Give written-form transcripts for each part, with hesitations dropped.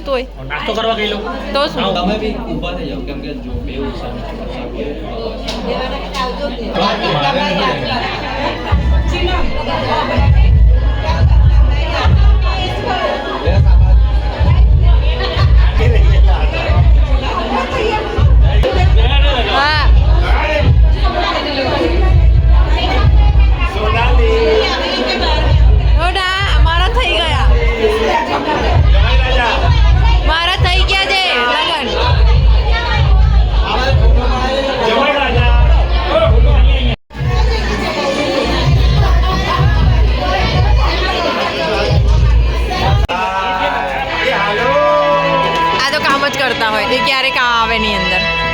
તોય નાસ્તો કરવા ગઈ લો તો શું તમે બી ઊભા થઈ જાઓ કેમ કે જો બેવું હા મારા થઈ ગયા મારા થઈ ગયા છે લગન આ તો કામ જ કરતા હોય એ ક્યારે કામ આવે ની અંદર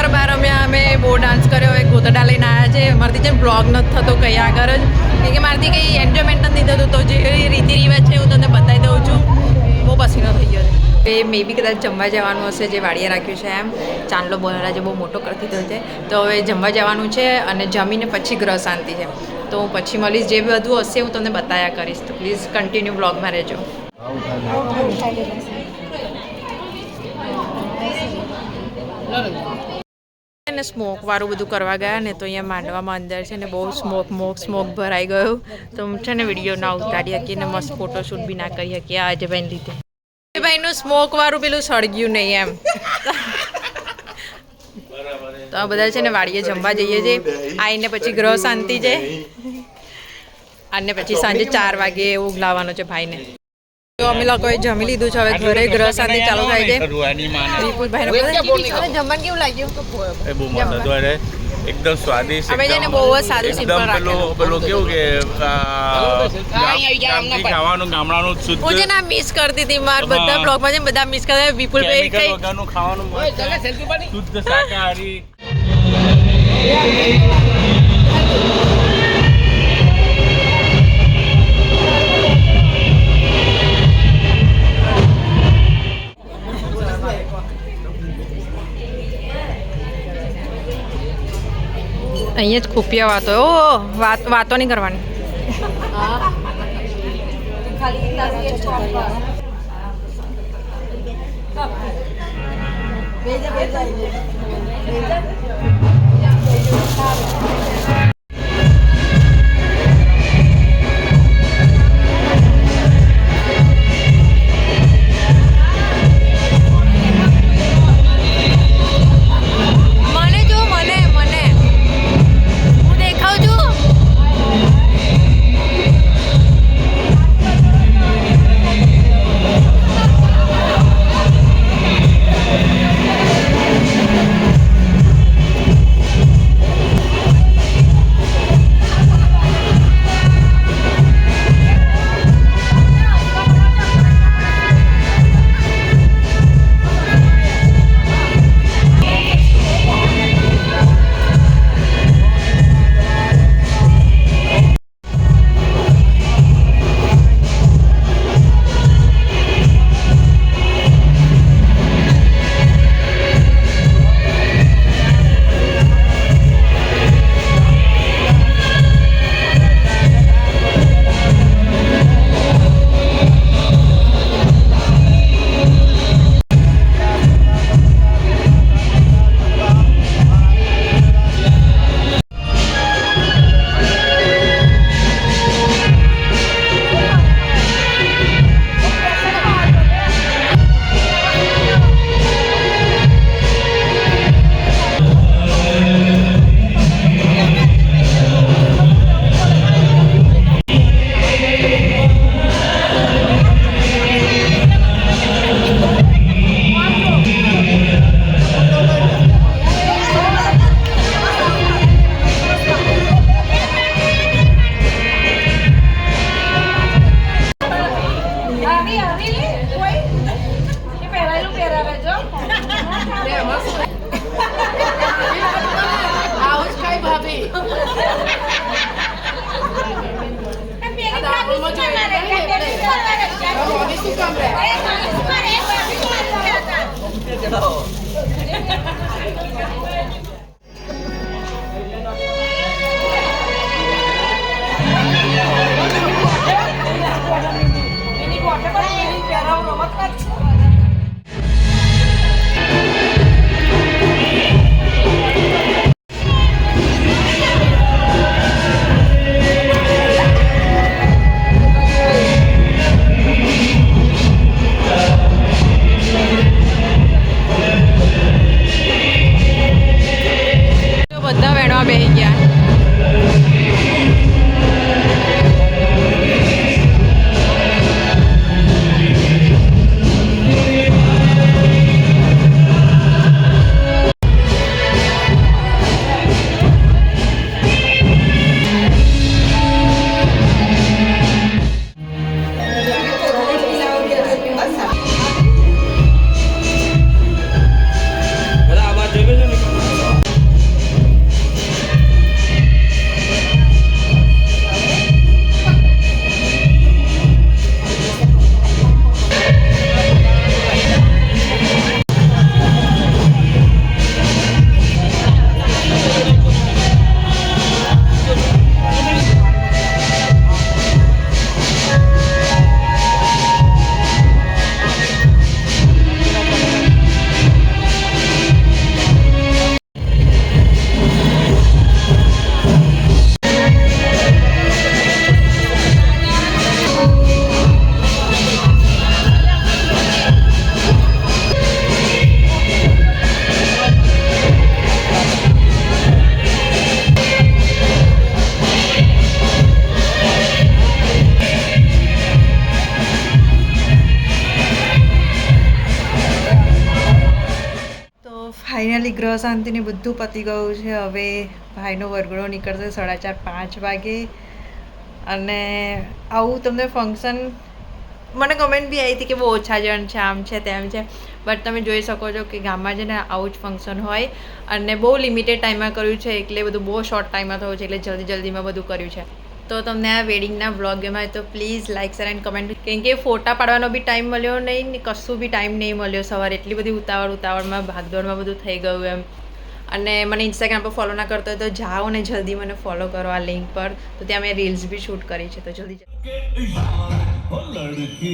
ગરબા રમ્યા, અમે બહુ ડાન્સ કર્યો, એક ગોતડા લઈને આવ્યા છે. મારાથી જેમ બ્લોગ નથી થતો કંઈ આગળ જ, કેમ કે મારાથી કંઈ એન્જોયમેન્ટ નથી થતું. તો જે રીતિ રિવાજ છે હું તમને બતાવી દઉં છું. બહુ પસીનો થઈ ગયો છે. એ મે બી કદાચ જમવા જવાનું હશે, જે વાડીએ રાખ્યું છે એમ. ચાંદલો બોલારાજે બહુ મોટો કરી દીધો છે. તો હવે જમવા જવાનું છે અને જમીને પછી ગ્રહ શાંતિ છે. તો હું પછી મળીશ, જે બધું હશે હું તમને બતાવ્યા કરીશ. તો પ્લીઝ કન્ટિન્યુ બ્લોગમાં રહેજો. ને સ્મોક વાળું બધું કરવા ગયા ને, તો અહીંયા માંડવામાં અંદર છે ને બહુ સ્મોક ભરાઈ ગયો. તો હું છે ને વિડીયો ના ઉતારી શકીએ ને મસ્ત ફોટોશૂટ બી ના કરી શકીએ આ અજયભાઈને લીધે. અજયભાઈનું સ્મોક વાળું પેલું સળગ્યું નહીં એમ. તો આ બધા છે ને વાડીએ જમવા જઈએ છીએ. આવીને પછી ગ્રહ શાંતિ છે અને પછી સાંજે 4 વાગે એવું લાવવાનો છે ભાઈને. તો અમે લોકોએ જમી લીધું છે, હવે ઘરે ગ્રહ શાંતિ ચાલુ થાય છે. વિપુલભાઈને જમવાનું કેવું લાગ્યું? બહુ મસ્ત હતું. અરે એકદમ સ્વાદિષ્ટ. અમે જઈને બહુ જ સાદું સિમ્પલ રાખેલું. પેલું કેવું કે ખાવાનું ગામડાનું શુદ્ધ હું છે ને મિસ કરતી હતી. મારા બધા બ્લોગમાં છે બધા મિસ કરતા. વિપુલભાઈ કઈ વગરનું ખાવાનું શુદ્ધ શાકાહારી. અહીંયા જ ખુફિયા વાતો. ઓ વાતો નહીં કરવાની. શાંતિની બધું પતી ગયું છે. હવે ભાઈનો વરઘોડો નીકળશે 4:30-5 વાગે. અને આવું તમને ફંક્શન મને કમેન્ટ બી આવી હતી કે બહુ ઓછા જણ છે, આમ છે તેમ છે, બટ તમે જોઈ શકો છો કે ગામમાં છે ને આવું જ ફંક્શન હોય અને બહુ લિમિટેડ ટાઈમમાં કર્યું છે, એટલે બધું બહુ શોર્ટ ટાઈમમાં થયું છે, એટલે જલ્દીમાં બધું કર્યું છે. તો તમને આ વેડિંગના વ્લોગ ગમ્યા હોય તો please like share and comment, કેમ કે ફોટા પાડવાનો બી ટાઈમ મળ્યો નહીં ને કશું બી ટાઈમ નહીં મળ્યો. સવારે એટલી બધી ઉતાવળમાં ભાગદોડમાં બધું થઈ ગયું એમ. અને મને ઇન્સ્ટાગ્રામ પર ફોલો ના કરતો હોય તો જાઓ ને જલ્દી મને ફોલો કરો આ લિંક પર. તો ત્યાં મેં રીલ્સ બી શૂટ કરી છે, તો જલ્દી लड़की